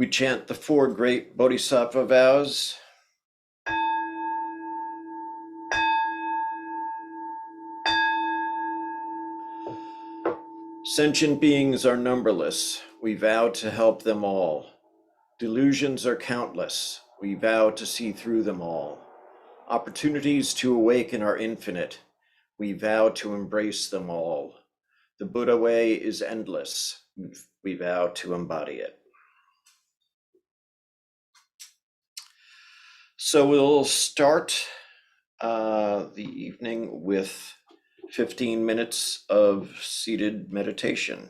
We chant the four great Bodhisattva vows. Sentient beings are numberless. We vow to help them all. Delusions are countless. We vow to see through them all. Opportunities to awaken are infinite. We vow to embrace them all. The Buddha way is endless. We vow to embody it. So we'll start the evening with 15 minutes of seated meditation.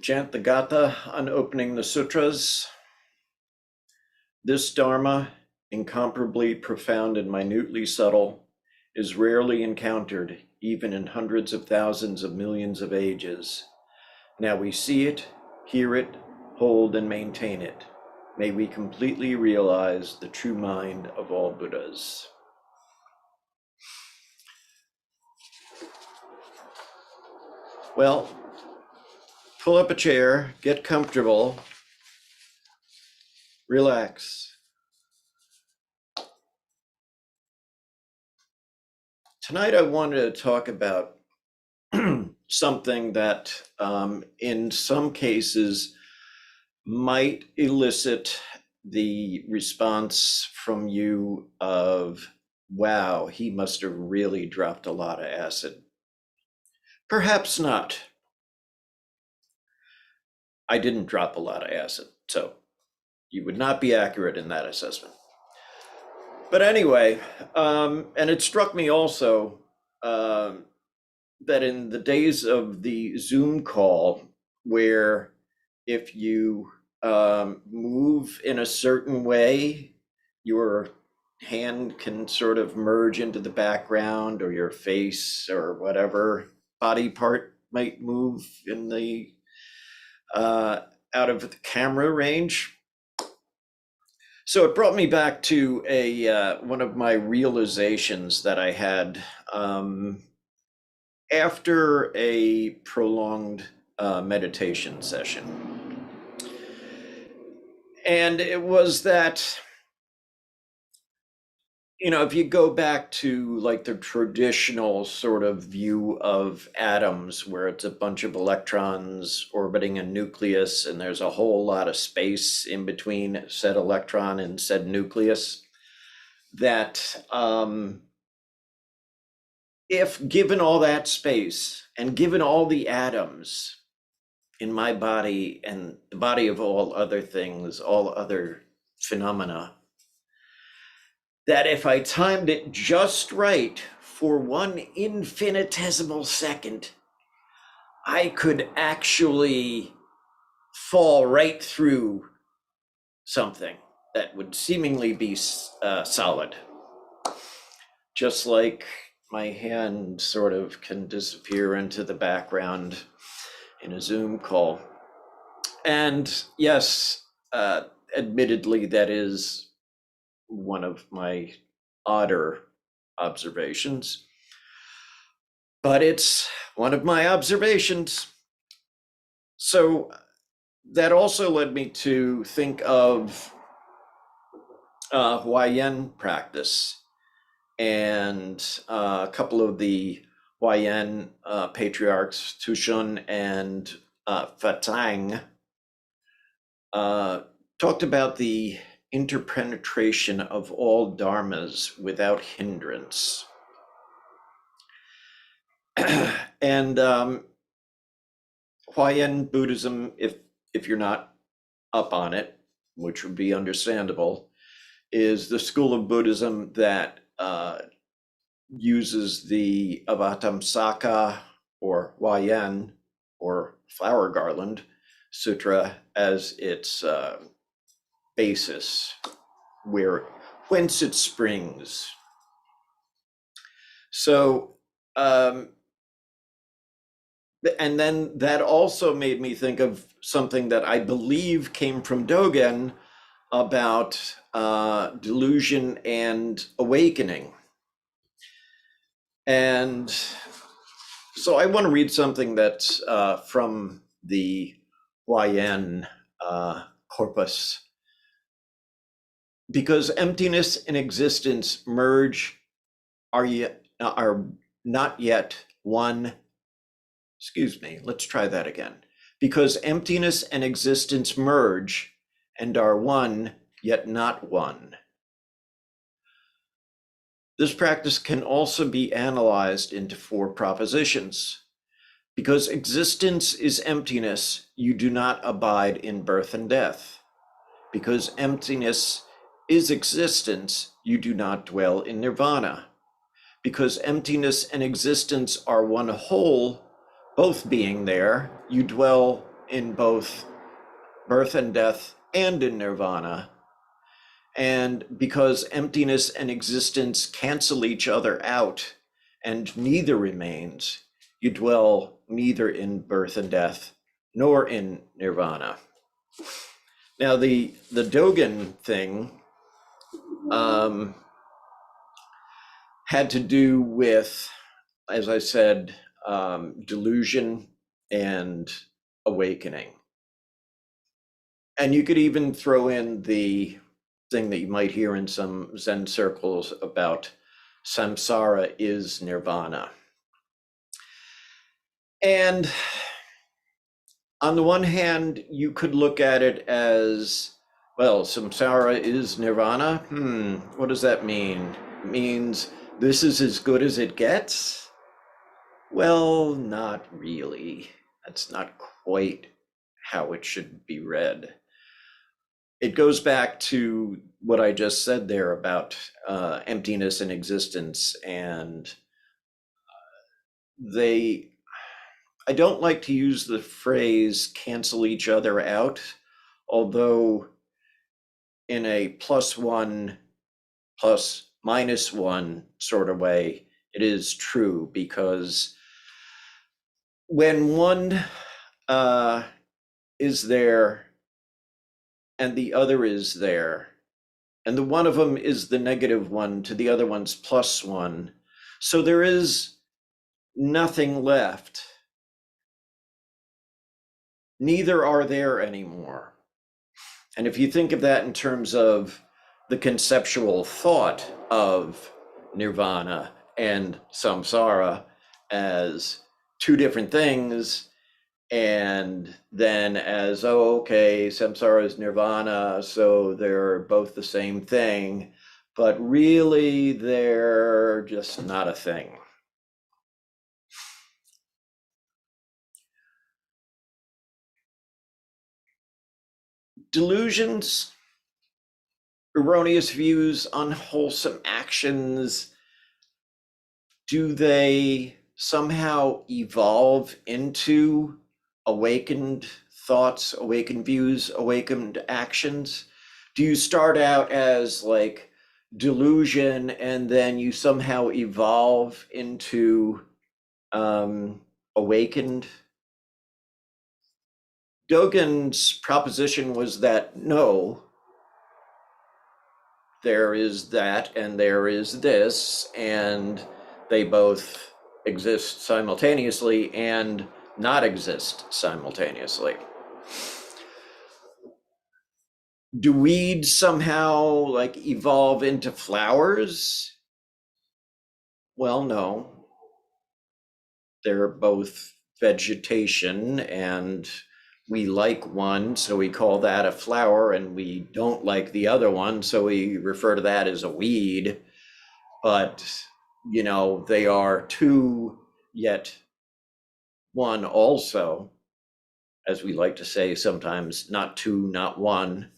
Chant the Gatha on opening the sutras. This Dharma, incomparably profound and minutely subtle, is rarely encountered even in hundreds of thousands of millions of ages. Now we see it, hear it, hold and maintain it. May we completely realize the true mind of all Buddhas. Well, pull up a chair, get comfortable, relax. Tonight I wanted to talk about something that in some cases might elicit the response from you of, wow, he must have really dropped a lot of acid. Perhaps not. I didn't drop a lot of acid, so you would not be accurate in that assessment. But anyway, and it struck me also that in the days of the Zoom call, where if you move in a certain way, your hand can sort of merge into the background, or your face or whatever body part might move in the out of the camera range. So it brought me back to a one of my realizations that I had after a prolonged meditation session. And it was that, you know, if you go back to like the traditional sort of view of atoms, where it's a bunch of electrons orbiting a nucleus and there's a whole lot of space in between said electron and said nucleus, that if given all that space and given all the atoms in my body and the body of all other things, all other phenomena, that if I timed it just right for one infinitesimal second, I could actually fall right through something that would seemingly be solid. Just like my hand sort of can disappear into the background in a Zoom call. And yes, admittedly, that is one of my odder observations, but it's one of my observations. So that also led me to think of Huayan practice, and a couple of the Huayan patriarchs, Tushun and Fatang, talked about the interpenetration of all dharmas without hindrance. And Huayan Buddhism, if you're not up on it, which would be understandable, is the school of Buddhism that uses the Avatamsaka or Huayan or flower garland sutra as its basis, whence it springs. So, and then that also made me think of something that I believe came from Dogen about delusion and awakening. And so I want to read something that's from the Huayan corpus. Because emptiness and existence merge, are not yet one. Excuse me, let's try that again. Because emptiness and existence merge and are one, yet not one. This practice can also be analyzed into 4 propositions. Because existence is emptiness, you do not abide in birth and death. Because emptiness is existence, you do not dwell in nirvana. Because emptiness and existence are one whole, both being there, you dwell in both birth and death and in nirvana. And because emptiness and existence cancel each other out and neither remains, you dwell neither in birth and death nor in nirvana. Now, the Dogen thing had to do with, as I said, delusion and awakening. And you could even throw in the thing that you might hear in some Zen circles about samsara is nirvana. And on the one hand, you could look at it as, well, samsara is nirvana. What does that mean? It means this is as good as it gets? Well, not really. That's not quite how it should be read. It goes back to what I just said there about emptiness and existence, and I don't like to use the phrase cancel each other out, although in a plus one plus minus one sort of way, it is true, because when one is there and the other is there, and the one of them is the negative one to the other one's plus one, so there is nothing left. Neither are there anymore. And if you think of that in terms of the conceptual thought of nirvana and samsara as two different things, and then as, oh, okay, samsara is nirvana, so they're both the same thing, but really they're just not a thing. Delusions, erroneous views, unwholesome actions, do they somehow evolve into awakened thoughts, awakened views, awakened actions? Do you start out as like delusion and then you somehow evolve into awakened? Dogen's proposition was that no, there is that and there is this, and they both exist simultaneously and not exist simultaneously. Do weeds somehow like evolve into flowers? Well, no. They're both vegetation, and we like one, so we call that a flower, and we don't like the other one, so we refer to that as a weed. But, you know, they are two, yet one also, as we like to say sometimes, not two, not one.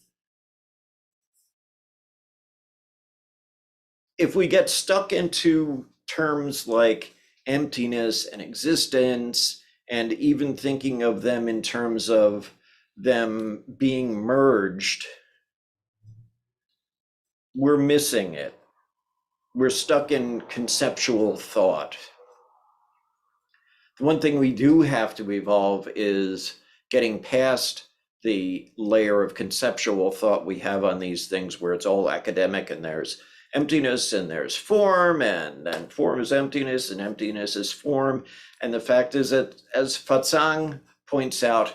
If we get stuck into terms like emptiness and existence, and even thinking of them in terms of them being merged, we're missing it. We're stuck in conceptual thought. The one thing we do have to evolve is getting past the layer of conceptual thought we have on these things where it's all academic and there's emptiness and there's form, and then form is emptiness and emptiness is form. And the fact is that, as Fatsang points out,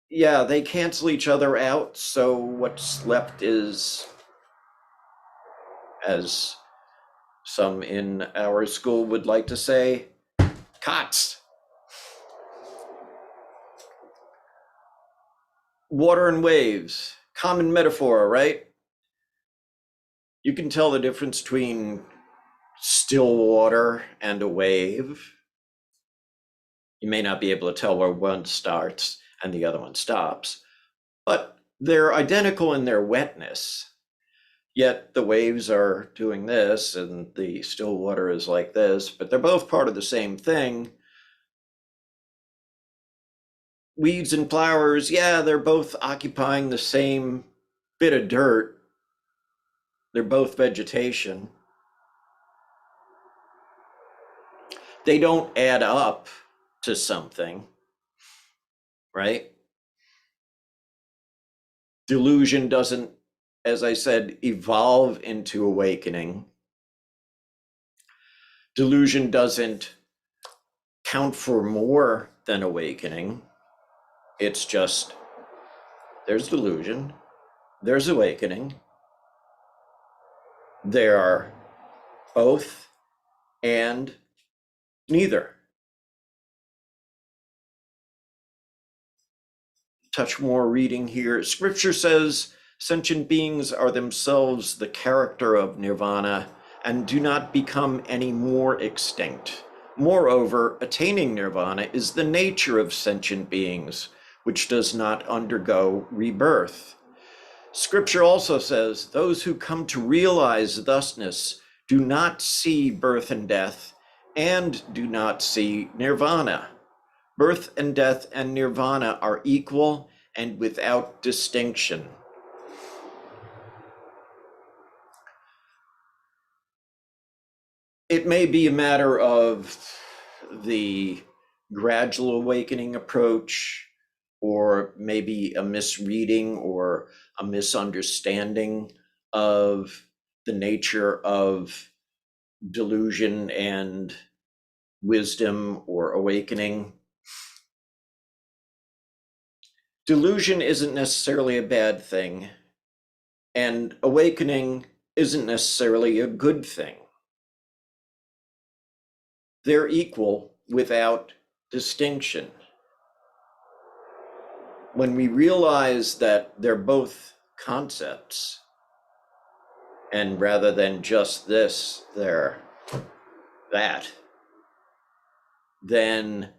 yeah, they cancel each other out. So what's left is, as some in our school would like to say, kots. Water and waves, common metaphor, right? You can tell the difference between still water and a wave. You may not be able to tell where one starts and the other one stops, but they're identical in their wetness. Yet the waves are doing this and the still water is like this, but they're both part of the same thing. weeds and flowers, yeah, they're both occupying the same bit of dirt. They're both vegetation. They don't add up to something, right? Delusion doesn't, as I said, evolve into awakening. Delusion doesn't count for more than awakening. It's just there's delusion, there's awakening. There are both and neither. Touch more reading here. Scripture says sentient beings are themselves the character of nirvana and do not become any more extinct. Moreover, attaining nirvana is the nature of sentient beings, which does not undergo rebirth. Scripture also says those who come to realize thusness do not see birth and death and do not see nirvana. Birth and death and nirvana are equal and without distinction. It may be a matter of the gradual awakening approach, or maybe a misreading or a misunderstanding of the nature of delusion and wisdom or awakening. Delusion isn't necessarily a bad thing, and awakening isn't necessarily a good thing. They're equal without distinction. When we realize that they're both concepts, and rather than just this, they're that, then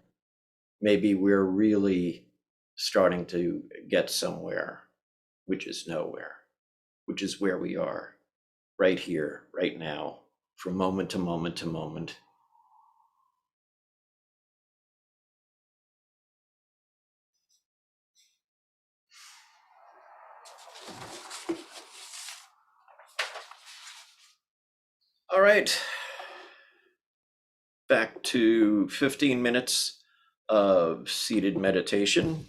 maybe we're really starting to get somewhere, which is nowhere, which is where we are, right here, right now, from moment to moment to moment. All right, back to 15 minutes of seated meditation.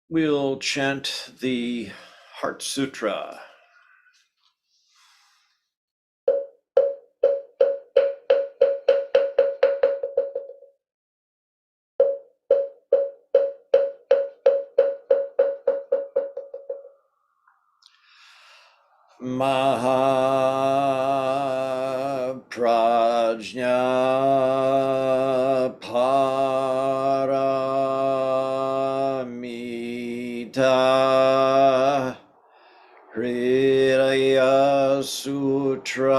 We'll chant the Heart Sutra. Mahaprajna Paramita Hridaya Sutra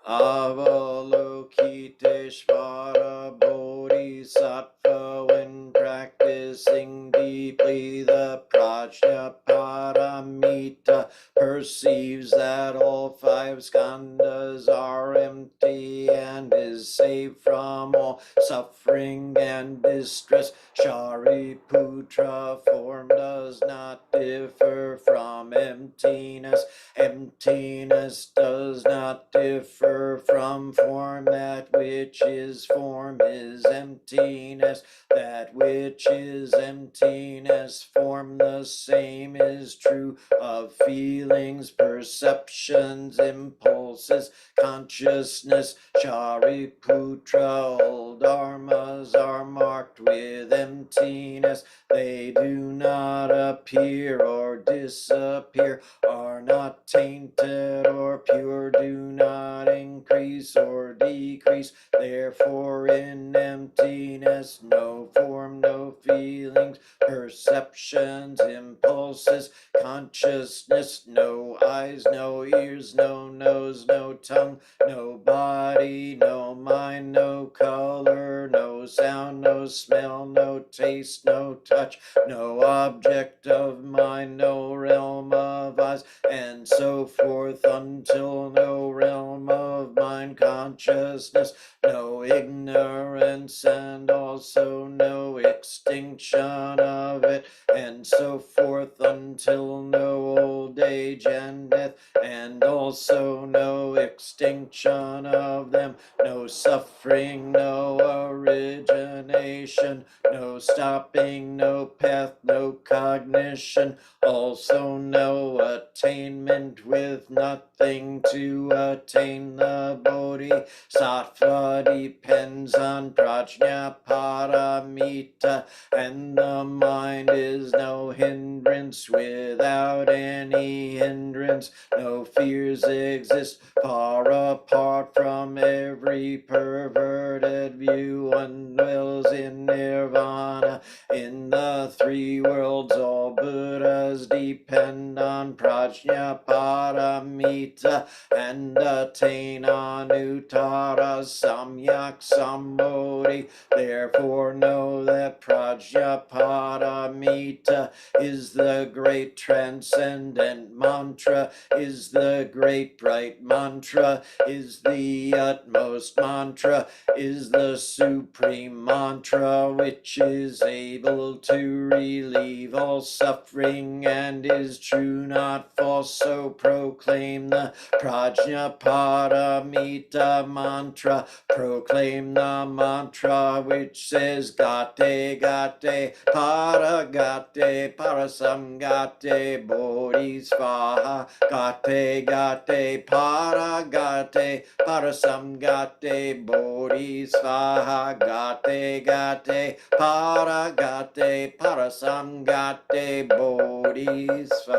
Avalokiteshvara Bodhisattva, when practicing deeply the Prajna Paramita, perceives that all five skandhas are empty and is saved from all suffering and distress. Shariputra, form does not differ from emptiness. Emptiness does not differ from form. That which is form is emptiness. That which is emptiness, form. The same is true of feelings, perceptions, impulses, consciousness. Shariputra, all dharmas are marked with emptiness. They do not appear or disappear, are not tainted or pure, do not increase or decrease. Therefore in emptiness, no form, no feelings, perceptions, impulses, consciousness, no eyes, no ears, no nose, no tongue, no body, no mind, no color, no sound, no smell, no taste, no touch, no object of mind, no realm of eyes, and so forth, until no realm of mind consciousness, no ignorance, and also no extinction of it, and so forth, until no old age and death, and also no extinction of them, no suffering, no origin destination, no stopping, no path, no cognition, also no attainment with nothing to attain. The bodhisattva depends on prajna paramita, and the mind is no hindrance. Without any hindrance, no fears exist. Far apart from every perverted view, one dwells in nirvana. In the three worlds, all Buddhas depend on prajna paramita and attain anuttara samyak sambodhi. Therefore know that prajna paramita is the great transcendent mantra, is the great bright mantra, is the utmost mantra, is the supreme mantra, which is able to relieve all suffering and is true, not false. So proclaim the prajna paramita mantra, proclaim the mantra which says gate gate para gate parasamgate bodhisvaha, gate gate para gate parasamgate bodhisvaha, gate gate para gate parasamgate bodhisvaha.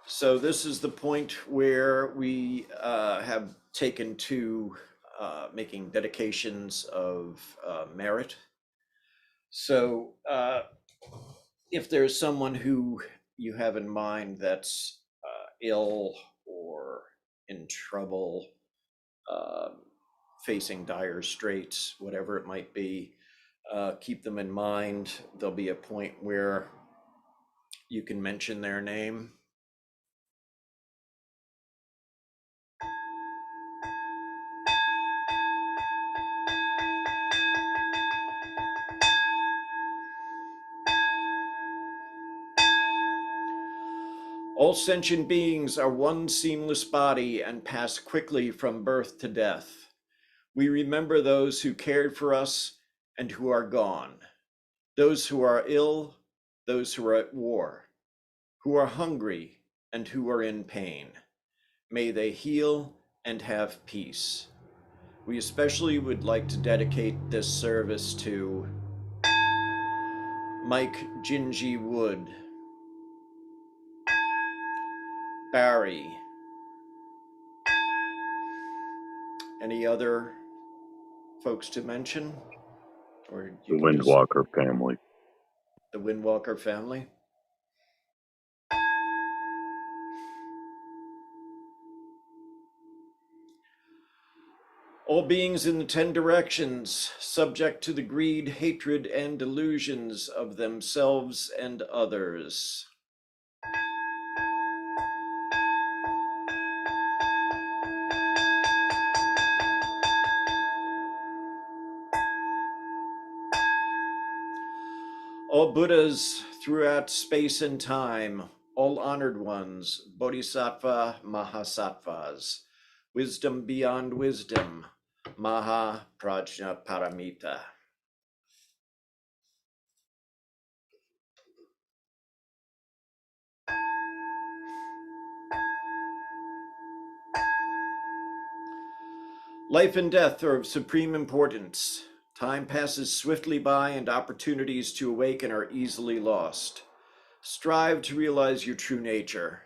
So this is the point where we have taken to making dedications of merit. So if there's someone who you have in mind that's ill or in trouble, facing dire straits, whatever it might be, keep them in mind. There'll be a point where you can mention their name. All sentient beings are one seamless body and pass quickly from birth to death. We remember those who cared for us and who are gone, those who are ill, those who are at war, who are hungry and who are in pain. May they heal and have peace. We especially would like to dedicate this service to Mike Gingy Wood, Barry. Any other folks to mention? Or the Windwalker family. The Windwalker family. All beings in the 10 directions, subject to the greed, hatred, and delusions of themselves and others. All Buddhas throughout space and time, all honored ones, Bodhisattva, Mahasattvas, wisdom beyond wisdom, Maha Prajna Paramita. Life and death are of supreme importance. Time passes swiftly by and opportunities to awaken are easily lost. Strive to realize your true nature.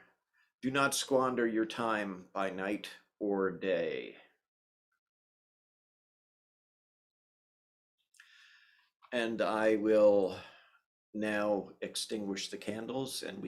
Do not squander your time by night or day. And I will now extinguish the candles and we